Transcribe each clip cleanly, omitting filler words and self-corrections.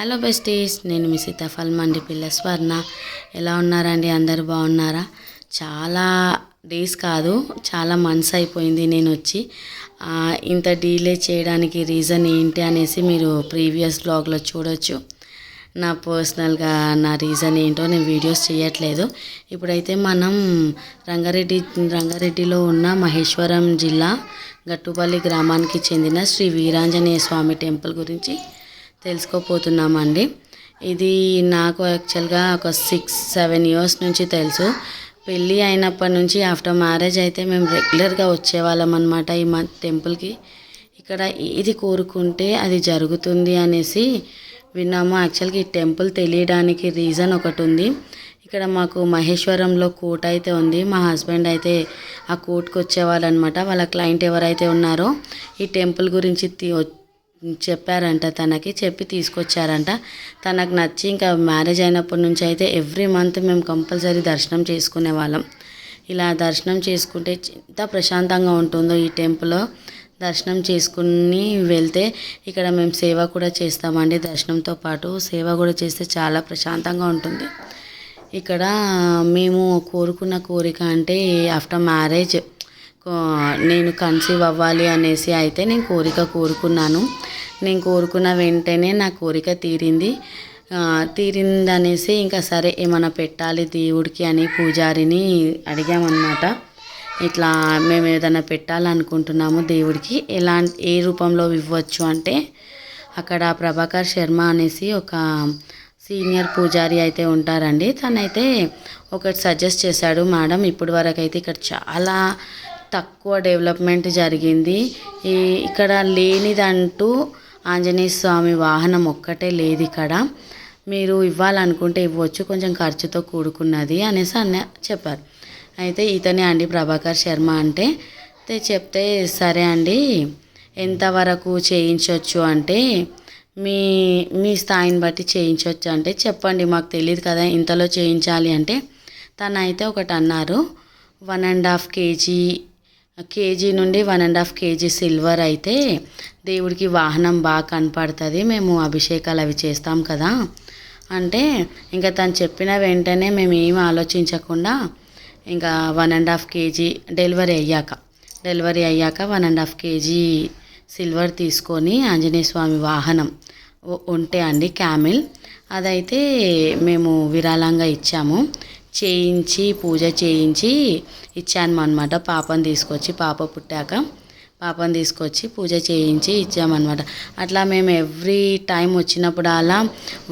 Hello besties, నేను మీ సీతాఫల్ మండి పిల్ల స్వర్ణ. ఎలా ఉన్నారండి? అందరు బాగున్నారా? చాలా డేస్ కాదు, చాలా మంత్స్ అయిపోయింది నేను వచ్చి. ఇంత డీలే చేయడానికి రీజన్ ఏంటి అనేసి మీరు ప్రీవియస్ బ్లాగ్లో చూడొచ్చు. నా పర్సనల్గా నా రీజన్ ఏంటో నేను వీడియోస్ చేయట్లేదు. ఇప్పుడైతే మనం రంగారెడ్డిలో ఉన్న మహేశ్వరం జిల్లా గట్టుపల్లి గ్రామానికి చెందిన శ్రీ వీరాంజనేయ స్వామి టెంపుల్ గురించి తెలుసుకోపోతున్నామండి. ఇది నాకు యాక్చువల్గా ఒక 6-7 ఇయర్స్ నుంచి తెలుసు. పెళ్ళి అయినప్పటి నుంచి ఆఫ్టర్ మ్యారేజ్ అయితే మేము రెగ్యులర్గా వచ్చేవాళ్ళం అనమాట ఈ టెంపుల్కి. ఇక్కడ ఏది కోరుకుంటే అది జరుగుతుంది అనేసి విన్నాము. యాక్చువల్గా ఈ టెంపుల్ తెలియడానికి రీజన్ ఒకటి ఉంది. ఇక్కడ మాకు మహేశ్వరంలో కోర్ట్ అయితే ఉంది. మా హస్బెండ్ అయితే ఆ కోర్టుకు వచ్చేవాళ్ళు అనమాట. వాళ్ళ క్లయింట్ ఎవరైతే ఉన్నారో ఈ టెంపుల్ గురించి చెప్పారంట, తనకి చెప్పి తీసుకొచ్చారంట. తనకు నచ్చి ఇంకా మ్యారేజ్ అయినప్పటి నుంచి అయితే ఎవ్రీ మంత్ మేము కంపల్సరీ దర్శనం చేసుకునే వాళ్ళం. ఇలా దర్శనం చేసుకుంటే ఎంత ప్రశాంతంగా ఉంటుందో ఈ టెంపుల్లో. దర్శనం చేసుకుని వెళ్తే ఇక్కడ మేము సేవ కూడా చేస్తామండి. దర్శనంతో పాటు సేవ కూడా చేస్తే చాలా ప్రశాంతంగా ఉంటుంది. ఇక్కడ మేము కోరుకున్న కోరిక అంటే ఆఫ్టర్ మ్యారేజ్ నేను కన్సీవ్ అవ్వాలి అనేసి అయితే నేను కోరుకున్నాను. నేను కోరుకున్న వెంటనే నా కోరిక తీరిందనేసి ఇంకా సరే ఏమైనా పెట్టాలి దేవుడికి అని పూజారిని అడిగామన్నమాట. ఇట్లా మేము ఏదైనా పెట్టాలనుకుంటున్నాము దేవుడికి, ఏ రూపంలో ఇవ్వచ్చు అంటే అక్కడ ప్రభాకర్ శర్మ అనేసి ఒక సీనియర్ పూజారి అయితే ఉంటారండి. తనైతే ఒకటి సజెస్ట్ చేశాడు. మేడం, ఇప్పటి వరకు అయితే ఇక్కడ చాలా తక్కువ డెవలప్మెంట్ జరిగింది. ఇక్కడ లేనిదంటూ ఆంజనేయ స్వామి వాహనం ఒక్కటే లేదు. ఇక్కడ మీరు ఇవ్వాలనుకుంటే ఇవ్వచ్చు, కొంచెం ఖర్చుతో కూడుకున్నది అనేసి చెప్పారు. అయితే ఇతనే అండి ప్రభాకర్ శర్మ అంటే. చెప్తే సరే అండి, ఎంతవరకు చేయించవచ్చు అంటే మీ స్థాయిని బట్టి చేయించవచ్చు అంటే చెప్పండి, మాకు తెలియదు కదా ఇంతలో చేయించాలి అంటే. తను అయితే ఒకటి అన్నారు, 1.5 కేజీ నుండి 1.5 కేజీ సిల్వర్ అయితే దేవుడికి వాహనం బాగా కనపడుతుంది, మేము అభిషేకాలు అవి చేస్తాం కదా అంటే. ఇంకా తను చెప్పిన వెంటనే మేము ఏమి ఆలోచించకుండా ఇంకా 1.5 కేజీ డెలివరీ అయ్యాక 1.5 కేజీ సిల్వర్ తీసుకొని ఆంజనేయ స్వామి వాహనం ఉంటే అండి క్యామిల్, అదైతే మేము విరాళంగా ఇచ్చాము. పూజ చేయించి ఇచ్చాను అనమాట. పాపను తీసుకొచ్చి పూజ చేయించి ఇచ్చామన్నమాట. అట్లా మేము ఎవ్రీ టైం వచ్చినప్పుడు అలా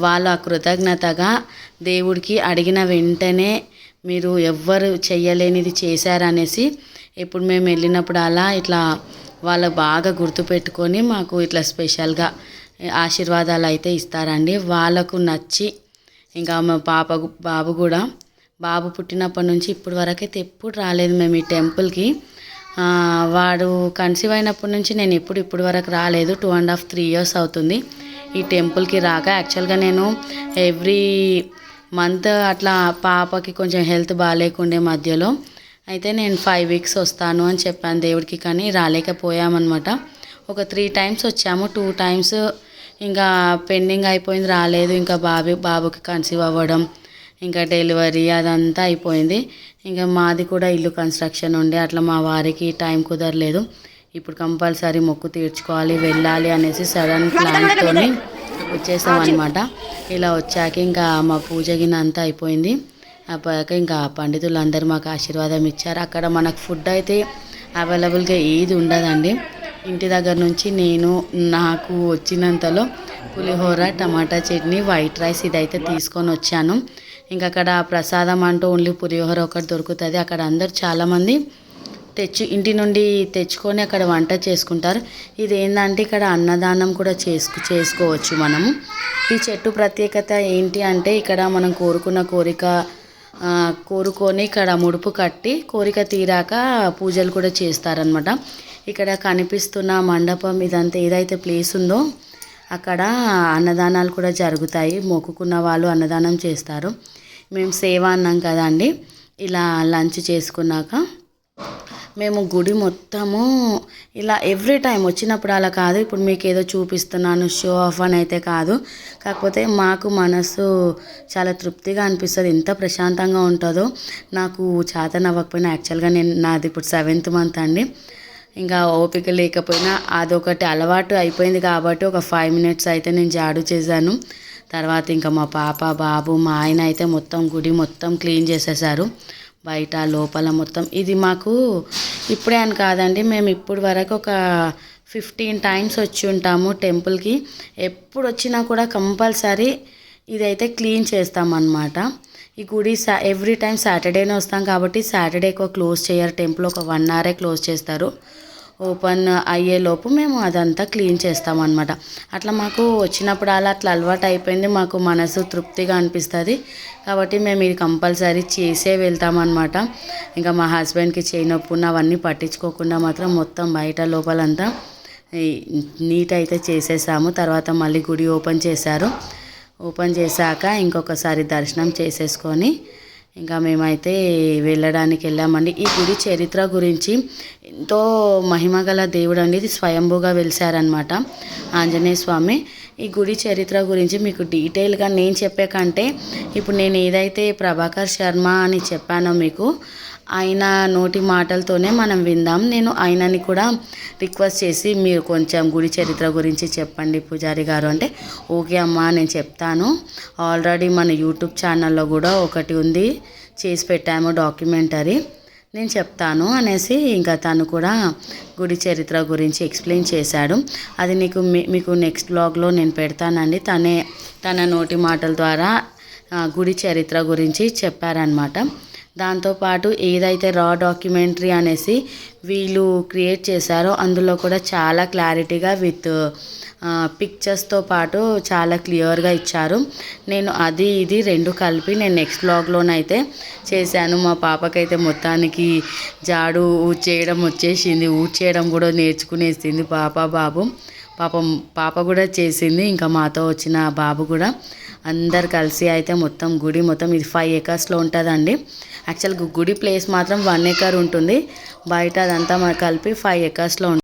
వాళ్ళు కృతజ్ఞతగా దేవుడికి అడిగిన వెంటనే మీరు ఎవ్వరు చెయ్యలేనిది చేశారనేసి ఇప్పుడు మేము వెళ్ళినప్పుడు అలా ఇట్లా వాళ్ళు బాగా గుర్తుపెట్టుకొని మాకు ఇట్లా స్పెషల్గా ఆశీర్వాదాలు అయితే ఇస్తారండి. వాళ్ళకు నచ్చి ఇంకా మా బాబు పుట్టినప్పటి నుంచి ఇప్పటి వరకు అయితే ఎప్పుడు రాలేదు మేము ఈ టెంపుల్కి. వాడు కన్సీవ్ అయినప్పటి నుంచి నేను ఇప్పటి వరకు రాలేదు. 2.5-3 ఇయర్స్ అవుతుంది ఈ టెంపుల్కి రాక. యాక్చువల్గా నేను ఎవ్రీ మంత్ అట్లా పాపకి కొంచెం హెల్త్ బాగాలేకుండే మధ్యలో అయితే నేను 5 వీక్స్ వస్తాను అని చెప్పాను దేవుడికి, కానీ రాలేకపోయామన్నమాట. ఒక 3 టైమ్స్ వచ్చాము, 2 టైమ్స్ ఇంకా పెండింగ్ అయిపోయింది, రాలేదు. ఇంకా బాబుకి కన్సీవ్ అవ్వడం, ఇంకా డెలివరీ అదంతా అయిపోయింది. ఇంకా మాది కూడా ఇల్లు కన్స్ట్రక్షన్ ఉండే, అట్లా మా వారికి టైం కుదరలేదు. ఇప్పుడు కంపల్సరీ మొక్కు తీర్చుకోవాలి, వెళ్ళాలి అనేసి సడన్ ప్లాన్తో వచ్చేసాం అనమాట. ఇలా వచ్చాక ఇంకా మా పూజ గిన్నె అంతా అయిపోయింది. అయ్యాక ఇంకా పండితులు అందరూ మాకు ఆశీర్వాదం ఇచ్చారు. అక్కడ మనకు ఫుడ్ అయితే అవైలబుల్గా ఏది ఉండదండి. ఇంటి దగ్గర నుంచి నాకు వచ్చినంతలో పులిహోర, టమాటా చట్నీ, వైట్ రైస్ ఇదైతే తీసుకొని వచ్చాను. ఇంకా అక్కడ ప్రసాదం అంటూ ఓన్లీ పులిహోర ఒకటి దొరుకుతుంది. అక్కడ అందరు చాలామంది ఇంటి నుండి తెచ్చుకొని అక్కడ వంట చేసుకుంటారు. ఇది ఏంటంటే ఇక్కడ అన్నదానం కూడా చేసుకోవచ్చు మనము. ఈ చెట్టు ప్రత్యేకత ఏంటి అంటే ఇక్కడ మనం కోరుకొని ఇక్కడ ముడుపు కట్టి కోరిక తీరాక పూజలు కూడా చేస్తారనమాట. ఇక్కడ కనిపిస్తున్న మండపం ఇదంతా ఏదైతే ప్లేస్ ఉందో అక్కడ అన్నదానాలు కూడా జరుగుతాయి. మొక్కుకున్న వాళ్ళు అన్నదానం చేస్తారు. మేము సేవ అన్నాం కదండి. ఇలా లంచ్ చేసుకున్నాక మేము గుడి మొత్తము ఇలా ఎవ్రీ టైం వచ్చినప్పుడు అలా కాదు, ఇప్పుడు మీకు ఏదో చూపిస్తున్నాను షో ఆఫ్ అని అయితే కాదు. కాకపోతే మాకు మనసు చాలా తృప్తిగా అనిపిస్తుంది, ఎంత ప్రశాంతంగా ఉంటుందో. నాకు చేతనవ్వకపోయినా యాక్చువల్గా నాది ఇప్పుడు 7th మంత్ అండి. ఇంకా ఓపిక లేకపోయినా అదొకటి అలవాటు అయిపోయింది కాబట్టి ఒక 5 minutes అయితే నేను జాడు చేశాను. తర్వాత ఇంకా మా పాప బాబు మా ఆయన అయితే మొత్తం గుడి మొత్తం క్లీన్ చేసేసారు, బయట లోపల మొత్తం. ఇది మాకు ఇప్పుడే అని కాదండి, మేము ఇప్పుడు వరకు ఒక 15 times వచ్చి ఉంటాము టెంపుల్కి. ఎప్పుడు వచ్చినా కూడా కంపల్సరీ ఇదైతే క్లీన్ చేస్తామన్నమాట. ఈ గుడి ఎవ్రీ టైం సాటర్డేనే వస్తాం కాబట్టి సాటర్డే ఎక్కువ క్లోజ్ చేయరు టెంపుల్, ఒక 1 hour క్లోజ్ చేస్తారు. ఓపెన్ అయ్యేలోపు మేము అదంతా క్లీన్ చేస్తామన్నమాట. అట్లా మాకు వచ్చినప్పుడు అట్లా అలవాటు అయిపోయింది, మాకు మనసు తృప్తిగా అనిపిస్తుంది కాబట్టి మేము ఇది కంపల్సరీ చేసే వెళ్తామన్నమాట. ఇంకా మా హస్బెండ్కి చేయనొప్పు అవన్నీ పట్టించుకోకుండా మాత్రం మొత్తం బయట లోపలంతా నీట్ అయితే చేసేసాము. తర్వాత మళ్ళీ గుడి ఓపెన్ చేశారు. ఓపెన్ చేశాక ఇంకొకసారి దర్శనం చేసేసుకొని ఇంకా మేమైతే వెళ్ళడానికి వెళ్ళామండి. ఈ గుడి చరిత్ర గురించి ఎంతో మహిమగల దేవుడు అండి, ఇది స్వయంభూగా వెలిసారనమాట ఆంజనేయ స్వామి. ఈ గుడి చరిత్ర గురించి మీకు డీటెయిల్గా నేను చెప్పే కంటే ఇప్పుడు నేను ఏదైతే ప్రభాకర్ శర్మ అని చెప్పానో మీకు ఆయన నోటి మాటలతోనే మనం విందాం. నేను ఆయనని కూడా రిక్వెస్ట్ చేసి మీరు కొంచెం గుడి చరిత్ర గురించి చెప్పండి పూజారి గారు అంటే, ఓకే అమ్మా నేను చెప్తాను, ఆల్రెడీ మన యూట్యూబ్ ఛానల్లో కూడా ఒకటి ఉంది, చేసి పెట్టాము డాక్యుమెంటరీ, నేను చెప్తాను అనేసి ఇంకా తను కూడా గుడి చరిత్ర గురించి ఎక్స్ప్లెయిన్ చేశాడు. అది మీకు నెక్స్ట్ బ్లాగ్లో నేను పెడతానండి. తన నోటి మాటల ద్వారా గుడి చరిత్ర గురించి చెప్పారనమాట. దాంతోపాటు ఏదైతే రా డాక్యుమెంటరీ అనేసి వీళ్ళు క్రియేట్ చేశారో అందులో కూడా చాలా క్లారిటీగా విత్ పిక్చర్స్తో పాటు చాలా క్లియర్గా ఇచ్చారు. నేను ఇది 2 కలిపి నేను నెక్స్ట్ బ్లాగ్లోనైతే చేశాను. మా పాపకైతే మొత్తానికి జాడు చేయడం వచ్చేసింది, చేయడం కూడా నేర్చుకునేసింది బాబు. పాప కూడా చేసింది, ఇంకా మాతో వచ్చిన బాబు కూడా అందరు కలిసి అయితే మొత్తం గుడి మొత్తం ఇది 5 acresలో ఉంటుందండి. యాక్చువల్గా గుడి ప్లేస్ మాత్రం 1 acre ఉంటుంది, బయట అదంతా కలిపి 5 acresలో ఉంటుంది.